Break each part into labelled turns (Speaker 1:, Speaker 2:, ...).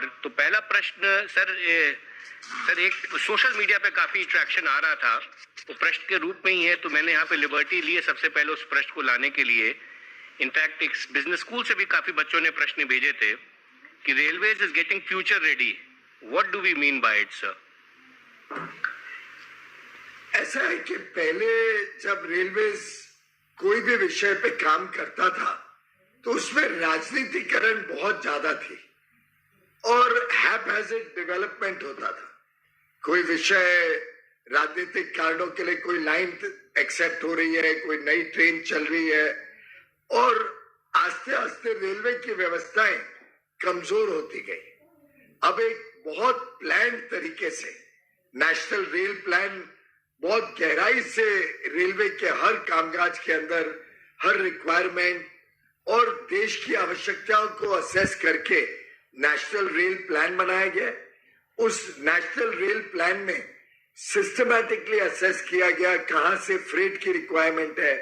Speaker 1: और तो पहला प्रश्न सर एक सोशल मीडिया पे काफी ट्रैक्शन आ रहा था, तो प्रश्न के रूप में ही है, तो मैंने यहाँ पे लिबर्टी ली है सबसे पहले उस प्रश्न को लाने के लिए। इनफैक्ट एक बिजनेस स्कूल से भी काफी बच्चों ने प्रश्न भेजे थे कि railways is getting future ready, what do we mean by it sir?
Speaker 2: ऐसा है कि पहले जब रेलवेज कोई भी विषय पे काम करता था तो उसमें राजनीतिकरण बहुत ज्यादा थी और हैपहैज़र्ड डेवलपमेंट होता था। कोई विषय राजनीतिक कारणों के लिए कोई लाइन एक्सेप्ट हो रही है, कोई नई ट्रेन चल रही है और आस्ते आस्ते रेलवे की व्यवस्थाएं कमजोर होती गई। अब एक बहुत प्लान तरीके से नेशनल रेल प्लान बहुत गहराई से रेलवे के हर कामकाज के अंदर हर रिक्वायरमेंट और देश की आवश्यकताओं को असेस करके नेशनल रेल प्लान बनाया गया। उस नेशनल रेल प्लान में सिस्टमैटिकली असेस किया गया कहां से फ्रेट की रिक्वायरमेंट है,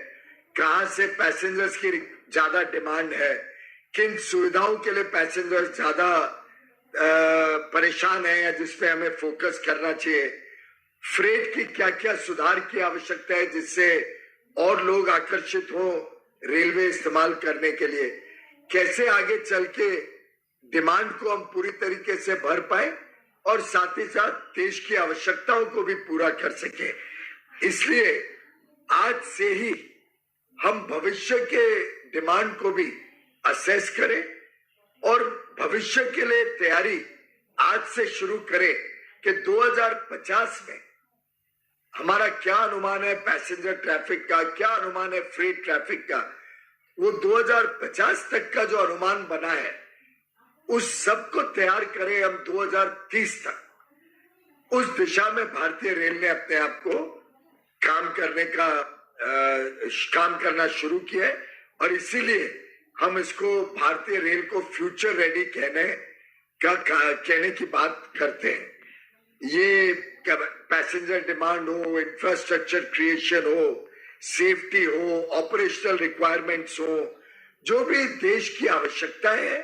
Speaker 2: कहां से पैसेंजर्स की ज्यादा डिमांड है, किन सुविधाओं के लिए पैसेंजर्स ज्यादा परेशान है या जिसपे हमें फोकस करना चाहिए, फ्रेट की क्या क्या सुधार की आवश्यकता है जिससे और लोग आकर्षित हो रेलवे इस्तेमाल करने के लिए, कैसे आगे चल के डिमांड को हम पूरी तरीके से भर पाए और साथ ही साथ देश की आवश्यकताओं को भी पूरा कर सके। इसलिए आज से ही हम भविष्य के डिमांड को भी असेस करें और भविष्य के लिए तैयारी आज से शुरू करें कि 2050 में हमारा क्या अनुमान है पैसेंजर ट्रैफिक का, क्या अनुमान है फ्रेट ट्रैफिक का, वो 2050 तक का जो अनुमान बना है उस सब को तैयार करें हम 2030 तक। उस दिशा में भारतीय रेल ने अपने आप को काम करना शुरू किया है और इसीलिए हम इसको भारतीय रेल को फ्यूचर रेडी कहने की बात करते हैं। ये पैसेंजर डिमांड हो, इंफ्रास्ट्रक्चर क्रिएशन हो, सेफ्टी हो, ऑपरेशनल रिक्वायरमेंट्स हो, जो भी देश की आवश्यकताएं हैं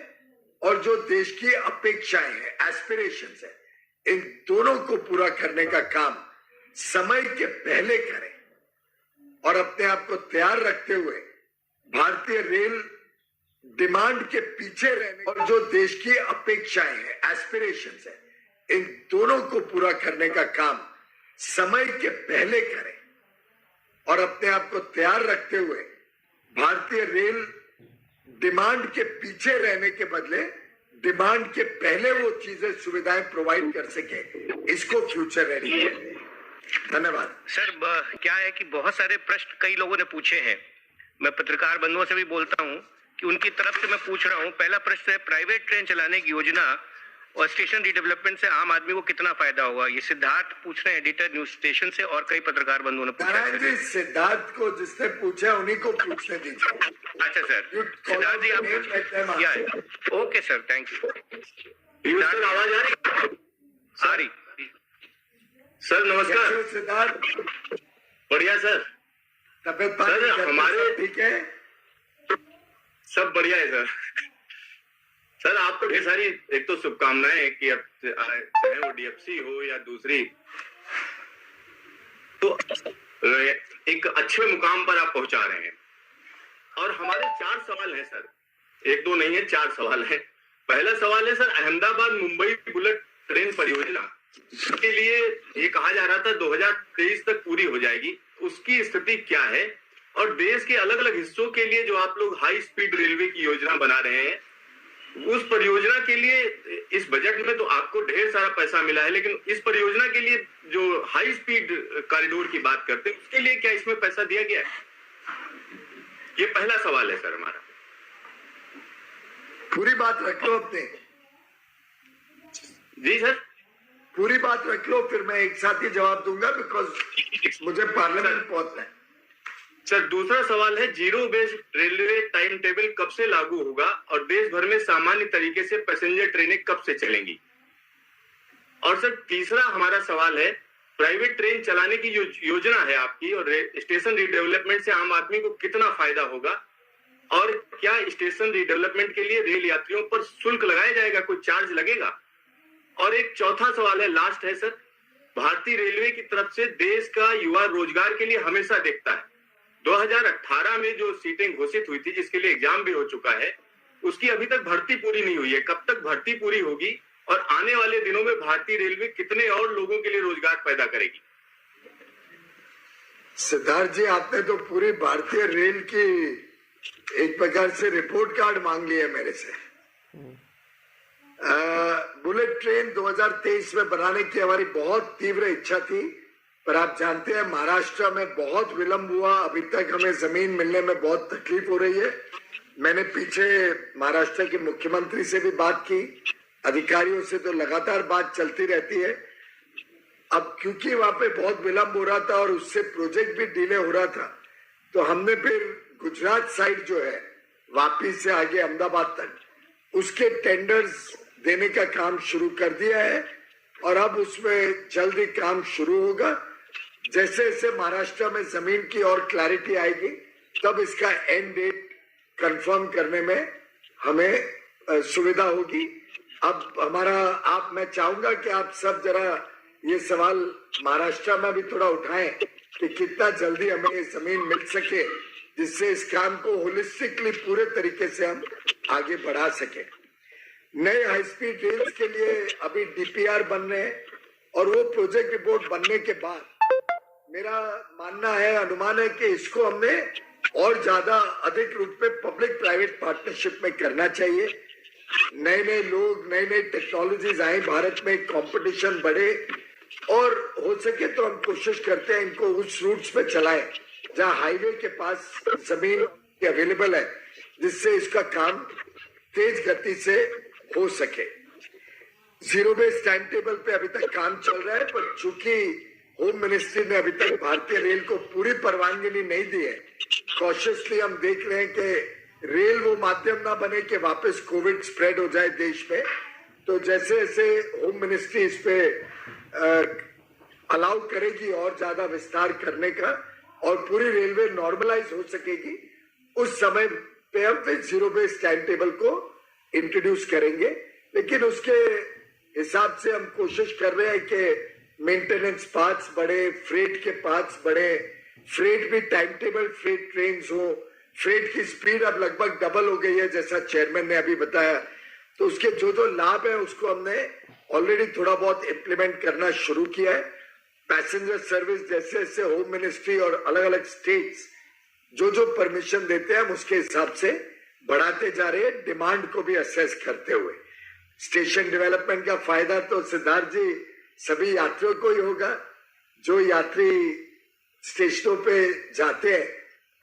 Speaker 2: और जो देश की अपेक्षाएं हैं, एस्पिरेशंस है, इन दोनों को पूरा करने का काम समय के पहले करें और अपने आप को तैयार रखते हुए भारतीय रेल डिमांड के पीछे रहने और जो देश की अपेक्षाएं हैं, एस्पिरेशंस है, इन दोनों को पूरा करने का काम समय के पहले करें और अपने आप को तैयार रखते हुए भारतीय रेल डिमांड के पीछे रहने के बदले डिमांड के पहले वो चीजें सुविधाएं प्रोवाइड कर सके, इसको फ्यूचर रेडी कहते हैं। धन्यवाद
Speaker 1: सर। क्या है कि बहुत सारे प्रश्न कई लोगों ने पूछे हैं, मैं पत्रकार बंधुओं से भी बोलता हूं कि उनकी तरफ से मैं पूछ रहा हूं। पहला प्रश्न है प्राइवेट ट्रेन चलाने की योजना और स्टेशन रिडेवलपमेंट से आम आदमी को कितना फायदा होगा? ये सिद्धार्थ पूछ रहे हैं एडिटर न्यूज स्टेशन से और कई पत्रकार बंधुओं ने पूछा।
Speaker 2: सिद्धार्थ को जिसने पूछा उन्हीं को पूछने दीजिए।
Speaker 1: अच्छा सर, सिद्धार्थ जी आप ओके सर, थैंक यू।
Speaker 3: आवाज आ रही?
Speaker 1: सारी
Speaker 3: सर नमस्कार।
Speaker 2: सिद्धार्थ
Speaker 3: बढ़िया सर।
Speaker 2: तबियत
Speaker 3: हमारे
Speaker 2: ठीक है?
Speaker 3: सब बढ़िया है सर। सर आपको ढेर सारी एक तो शुभकामनाएं कि अब चाहे वो डीएफसी हो या दूसरी, तो एक अच्छे मुकाम पर आप पहुंचा रहे हैं। और हमारे 4 सवाल हैं सर, एक दो नहीं है, 4 सवाल हैं। पहला सवाल है sir, Ahmedabad Mumbai bullet train परियोजना के लिए ये कहा जा रहा था 2023 तक पूरी हो जाएगी, उसकी स्थिति क्या है? और देश के अलग अलग हिस्सों के लिए जो आप लोग हाई स्पीड रेलवे की योजना बना रहे हैं, उस परियोजना के लिए इस बजट में तो आपको ढेर सारा पैसा मिला है, लेकिन इस परियोजना के लिए जो हाई स्पीड कॉरिडोर की बात करते हैं उसके लिए क्या इसमें पैसा दिया गया है? ये पहला सवाल है सर हमारा।
Speaker 2: पूरी बात रख लो अपने।
Speaker 3: जी सर,
Speaker 2: पूरी बात रख लो, फिर मैं एक साथ ही जवाब दूंगा बिकॉज मुझे पार्लियामेंट पहुंचना है।
Speaker 3: सर दूसरा सवाल है, zero based railway time table कब से लागू होगा और देश भर में सामान्य तरीके से पैसेंजर ट्रेनें कब से चलेंगी? और सर तीसरा हमारा सवाल है, प्राइवेट ट्रेन चलाने की योजना है आपकी और स्टेशन रिडेवलपमेंट से आम आदमी को कितना फायदा होगा? और क्या स्टेशन रिडेवलपमेंट के लिए रेल यात्रियों पर शुल्क लगाया जाएगा, कोई चार्ज लगेगा? और एक चौथा सवाल है, लास्ट है सर, भारतीय रेलवे की तरफ से देश का युवा रोजगार के लिए हमेशा देखता है। 2018 में जो सीटें घोषित हुई थी, जिसके लिए एग्जाम भी हो चुका है, उसकी अभी तक भर्ती पूरी नहीं हुई है। कब तक भर्ती पूरी होगी और आने वाले दिनों में भारतीय रेलवे कितने और लोगों के लिए रोजगार पैदा करेगी?
Speaker 2: सिद्धार्थ जी, आपने तो पूरी भारतीय रेल की एक प्रकार से रिपोर्ट कार्ड मांग लिया मेरे से। बुलेट ट्रेन 2023 में बनाने की हमारी बहुत तीव्र इच्छा थी, पर आप जानते हैं महाराष्ट्र में बहुत विलंब हुआ। अभी तक हमें जमीन मिलने में बहुत तकलीफ हो रही है। मैंने पीछे महाराष्ट्र के मुख्यमंत्री से भी बात की, अधिकारियों से तो लगातार बात चलती रहती है। अब क्योंकि वहां पे बहुत विलंब हो रहा था और उससे प्रोजेक्ट भी डिले हो रहा था, तो हमने फिर गुजरात साइड जो है वापी से आगे अहमदाबाद तक, उसके टेंडर्स देने का काम शुरू कर दिया है और अब उसमें जल्दी काम शुरू होगा। जैसे जैसे महाराष्ट्र में जमीन की और क्लैरिटी आएगी, तब इसका एंड डेट कंफर्म करने में हमें सुविधा होगी। अब मैं चाहूंगा कि आप सब जरा ये सवाल महाराष्ट्र में भी थोड़ा उठाएं कि कितना जल्दी हमें ये जमीन मिल सके, जिससे इस काम को होलिस्टिकली पूरे तरीके से हम आगे बढ़ा सके। नए हाई स्पीड रेल्स के लिए अभी डीपीआर बन रहे हैं और वो प्रोजेक्ट रिपोर्ट बनने के बाद मेरा मानना है, अनुमान है कि इसको हमने और ज्यादा अधिक रूप में पब्लिक प्राइवेट पार्टनरशिप में करना चाहिए। नए नए लोग, नई नई टेक्नोलॉजीज आए भारत में, कंपटीशन बढ़े और हो सके तो हम कोशिश करते हैं इनको उस रूट्स पे चलाएं जहां हाईवे के पास जमीन अवेलेबल है, जिससे इसका काम तेज गति से हो सके। जीरो बेस टाइम टेबल पे अभी तक काम चल रहा है, पर चूंकि होम मिनिस्ट्री ने अभी तक भारतीय रेल को पूरी परवानगी नहीं दी है, कॉशियसली हम देख रहे हैं कि रेल वो माध्यम ना बने कि वापस कोविड स्प्रेड हो जाए देश में। तो जैसे जैसे होम मिनिस्ट्री इस पे अलाउ करेगी और ज्यादा विस्तार करने का और पूरी रेलवे नॉर्मलाइज हो सकेगी, उस समय पे हम फिर जीरो बेस टाइम टेबल को इंट्रोड्यूस करेंगे। लेकिन उसके हिसाब से हम कोशिश कर रहे हैं कि मेंटेनेंस पार्ट्स बढ़े, फ्रेट के पार्ट्स बढ़े, फ्रेट भी टाइम टेबल फ्रेट ट्रेन हो, फ्रेट की स्पीड अब लगभग डबल हो गई है जैसा चेयरमैन ने अभी बताया। तो उसके जो जो लाभ है उसको हमने ऑलरेडी थोड़ा बहुत इम्प्लीमेंट करना शुरू किया है। पैसेंजर सर्विस जैसे जैसे होम मिनिस्ट्री और अलग अलग स्टेट्स जो जो परमिशन देते हैं हम उसके हिसाब से बढ़ाते जा रहे हैं, डिमांड को भी असेस करते हुए। स्टेशन डेवलपमेंट का फायदा तो सिद्धार्थ जी सभी यात्रियों को ही होगा। जो यात्री स्टेशनों पे जाते हैं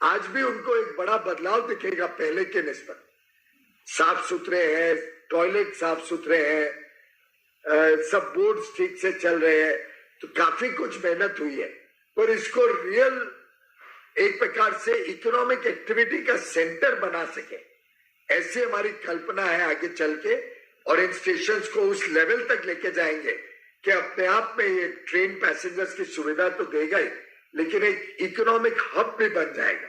Speaker 2: आज भी उनको एक बड़ा बदलाव दिखेगा पहले के निस्बत। साफ सुथरे हैं, टॉयलेट साफ सुथरे हैं, सब बोर्ड्स ठीक से चल रहे हैं, तो काफी कुछ मेहनत हुई है। पर इसको रियल एक प्रकार से इकोनॉमिक एक्टिविटी का सेंटर बना सके, ऐसी हमारी कल्पना है आगे चल के। और इन स्टेशंस को उस लेवल तक लेके जाएंगे कि अपने आप में ये ट्रेन पैसेंजर्स की सुविधा तो देगा ही, लेकिन एक इकोनॉमिक हब भी बन जाएगा।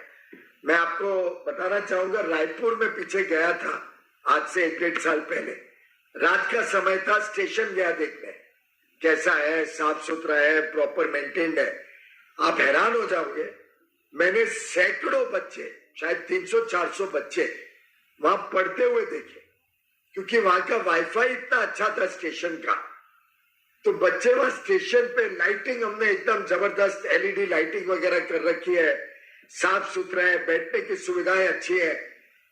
Speaker 2: मैं आपको बताना चाहूंगा, रायपुर में पीछे गया था आज से 1-1.5 साल पहले, रात का समय था, स्टेशन गया देखने कैसा है, साफ सुथरा है, प्रॉपर मेंटेन्ड है। आप हैरान हो जाओगे, मैंने सैकड़ों बच्चे, शायद 300-400 बच्चे वहां पढ़ते हुए देखे, क्योंकि वहां का वाईफाई इतना अच्छा था स्टेशन का। तो बच्चे वहां स्टेशन पे, लाइटिंग हमने एकदम जबरदस्त एलईडी लाइटिंग वगैरह कर रखी है, साफ सुथरा है, बैठने की सुविधाएं अच्छी है,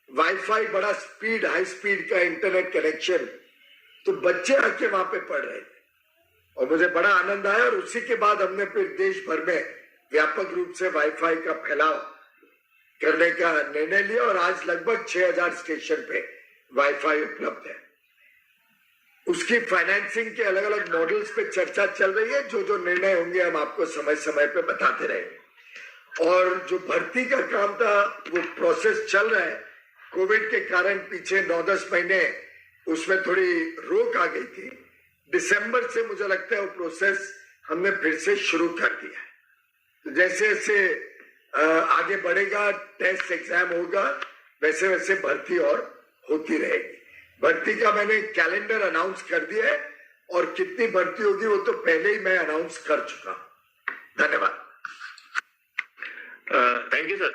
Speaker 2: वाईफाई बड़ा स्पीड, हाई स्पीड का इंटरनेट कनेक्शन। तो बच्चे आके वहां पे पढ़ रहे थे और मुझे बड़ा आनंद आया। और उसी के बाद हमने फिर देश भर में व्यापक रूप से वाईफाई का फैलाव करने का निर्णय लिया और आज लगभग 6000 स्टेशन पे वाईफाई उपलब्ध है। उसकी फाइनेंसिंग के अलग अलग मॉडल्स पे चर्चा चल रही है। जो जो निर्णय होंगे हम आपको समय समय पे बताते रहेंगे। और जो भर्ती का काम था वो प्रोसेस चल रहा है। कोविड के कारण पीछे 9-10 महीने उसमें थोड़ी रोक आ गई थी। दिसंबर से मुझे लगता है वो प्रोसेस हमने फिर से शुरू कर दिया है। तो जैसे जैसे आगे बढ़ेगा, टेस्ट एग्जाम होगा, वैसे वैसे भर्ती और होती रहेगी। भर्ती का मैंने कैलेंडर अनाउंस कर दिया है और कितनी भर्ती होगी वो तो पहले ही मैं अनाउंस कर चुका हूं। धन्यवाद।
Speaker 3: Thank you sir.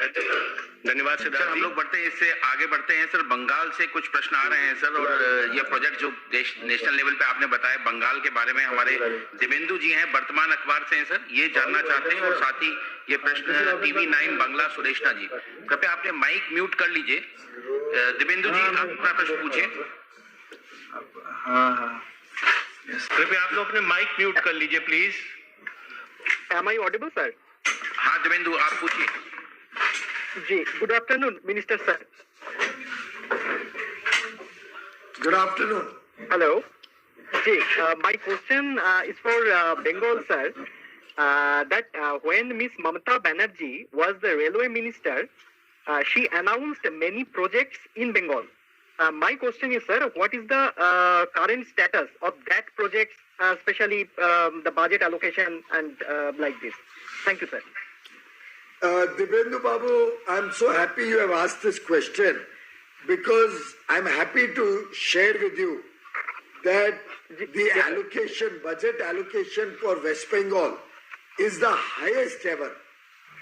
Speaker 1: धन्यवाद
Speaker 4: सर,
Speaker 1: सिद्धार्थ
Speaker 4: हम
Speaker 1: जी।
Speaker 4: लोग बढ़ते हैं, इससे आगे बढ़ते हैं सर। बंगाल से कुछ प्रश्न आ रहे हैं सर, और ये प्रोजेक्ट जो नेशनल लेवल पे आपने बताया बंगाल के बारे में, हमारे दिवेंदु जी हैं, वर्तमान अखबार से हैं सर, ये जानना चाहते हैं। और साथ ही ये प्रश्न TV9 बांग्ला सुरेशना जी, कृपया आपने माइक म्यूट कर लीजिए। दिवेंदु जी, आप अपना प्रश्न पूछिए।
Speaker 1: कृपया आप लोग अपने माइक म्यूट कर लीजिए please.
Speaker 5: Am I audible, sir?
Speaker 4: हाँ दिवेंदु, आप पूछिए।
Speaker 5: Ji, good afternoon, Minister sir.
Speaker 2: Good afternoon.
Speaker 5: Hello. Ji, my question is for Bengal, sir. That when Miss Mamata Banerjee was the railway minister, she announced many projects in Bengal. My question is, sir, what is the current status of that project, especially the budget allocation and like this? Thank you, sir.
Speaker 2: Dibendu Babu, I'm so happy you have asked this question because I'm happy to share with you that the allocation, budget allocation for West Bengal is the highest ever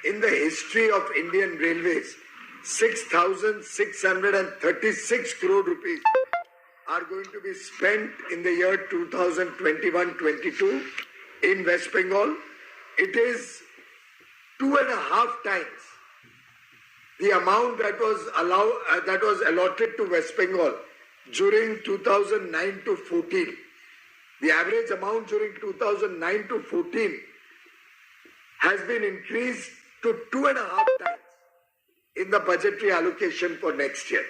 Speaker 2: in the history of Indian Railways. 6,636 crore rupees are going to be spent in the year 2021-22 in West Bengal. It is 2.5 times the amount that was allotted to West Bengal during 2009 to 14. The average amount during 2009 to 14 has been increased to 2.5 times in the budgetary allocation for next year.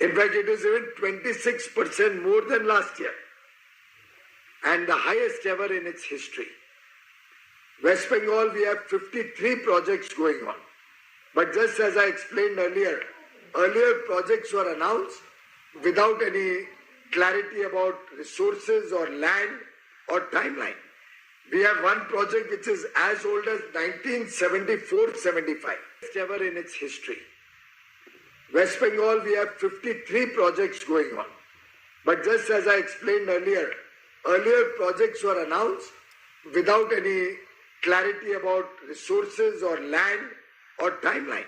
Speaker 2: In fact, it is even 26% more than last year and the highest ever in its history. West Bengal, we have 53 projects going on. But just as I explained earlier projects were announced without any clarity about resources or land or timeline. We have one project which is as old as 1974-75, ever in its history. West Bengal, we have 53 projects going on. But just as I explained earlier projects were announced without any clarity about resources or land or timeline.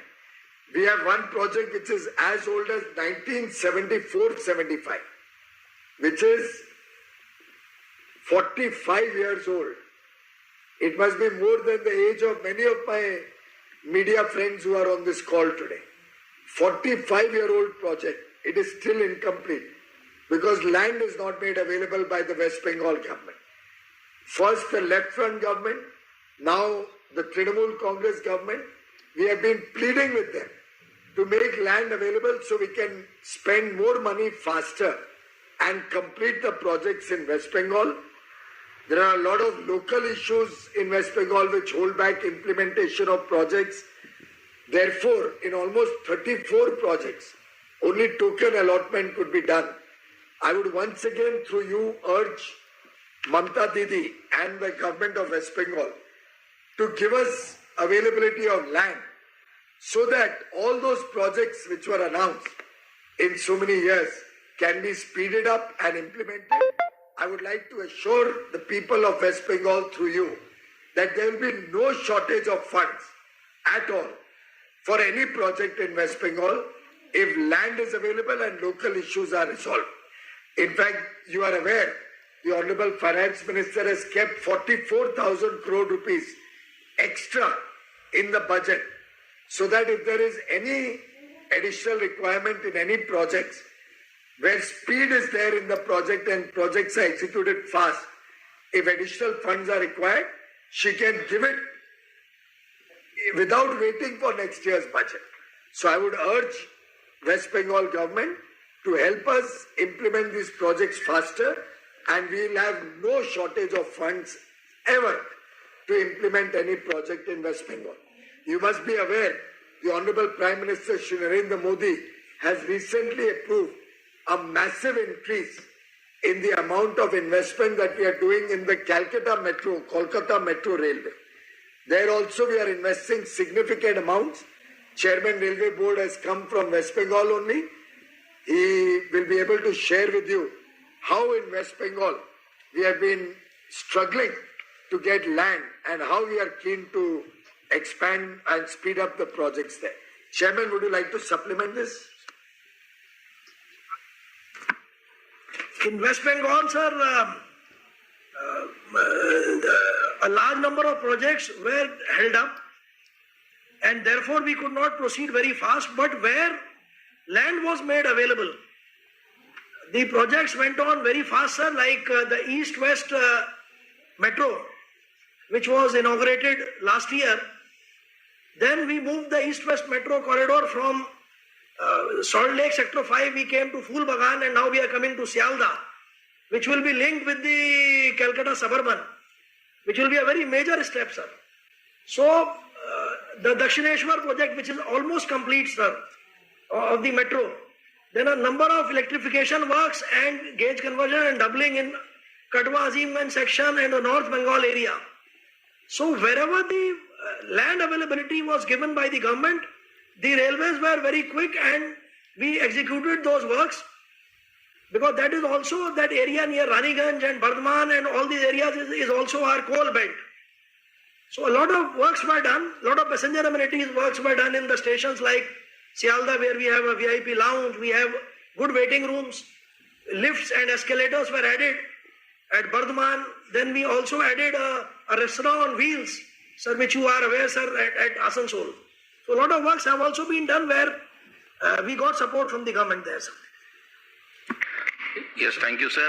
Speaker 2: We have one project which is as old as 1974-75, which is 45 years old. It must be more than the age of many of my media friends who are on this call today. 45-year-old project. It is still incomplete because land is not made available by the West Bengal government. First the left front government, now the Trinamool Congress government. We have been pleading with them to make land available so we can spend more money faster and complete the projects in West Bengal. There are a lot of local issues in West Bengal which hold back implementation of projects. Therefore, in almost 34 projects, only token allotment could be done. I would once again through you urge Mamata Didi and the government of West Bengal to give us availability of land so that all those projects which were announced in so many years can be speeded up and implemented. I would like to assure the people of West Bengal through you that there will be no shortage of funds at all for any project in West Bengal if land is available and local issues are resolved. In fact, you are aware, the Honorable Finance Minister has kept 44,000 crore rupees extra in the budget so that if there is any additional requirement in any projects where speed is there in the project and projects are executed fast, if additional funds are required, she can give it without waiting for next year's budget. So I would urge West Bengal government to help us implement these projects faster, and we will have no shortage of funds ever to implement any project in West Bengal. You must be aware, the Honorable Prime Minister Shri Narendra Modi has recently approved a massive increase in the amount of investment that we are doing in the Kolkata Metro Railway. There also we are investing significant amounts. Chairman Railway Board has come from West Bengal only. He will be able to share with you how in West Bengal we have been struggling to get land and how we are keen to expand and speed up the projects there. Chairman, would you like to supplement this?
Speaker 6: In West Bengal, sir, a large number of projects were held up and therefore we could not proceed very fast, but where land was made available, the projects went on very fast, sir, like the East-West Metro, which was inaugurated last year. Then we moved the East-West Metro corridor from Salt Lake Sector 5, we came to Phool Bagan, and now we are coming to Sialda, which will be linked with the Calcutta Suburban, which will be a very major step, sir. So, the Dakshineshwar project, which is almost complete, sir, of the metro. Then a number of electrification works and gauge conversion and doubling in Katwa Azimganj section and the North Bengal area. So, wherever the land availability was given by the government, the railways were very quick and we executed those works, because that is also that area near Raniganj and Bardhaman and all these areas is also our coal belt. So a lot of works were done, a lot of passenger amenities works were done in the stations like Sialda, where we have a VIP lounge, we have good waiting rooms, lifts and escalators were added at Bardhaman. Then we also added a restaurant on wheels, sir, which you are aware, sir, at Asansol. So a lot of works have also been done where we got support from the government there, sir.
Speaker 4: Yes, thank you, sir.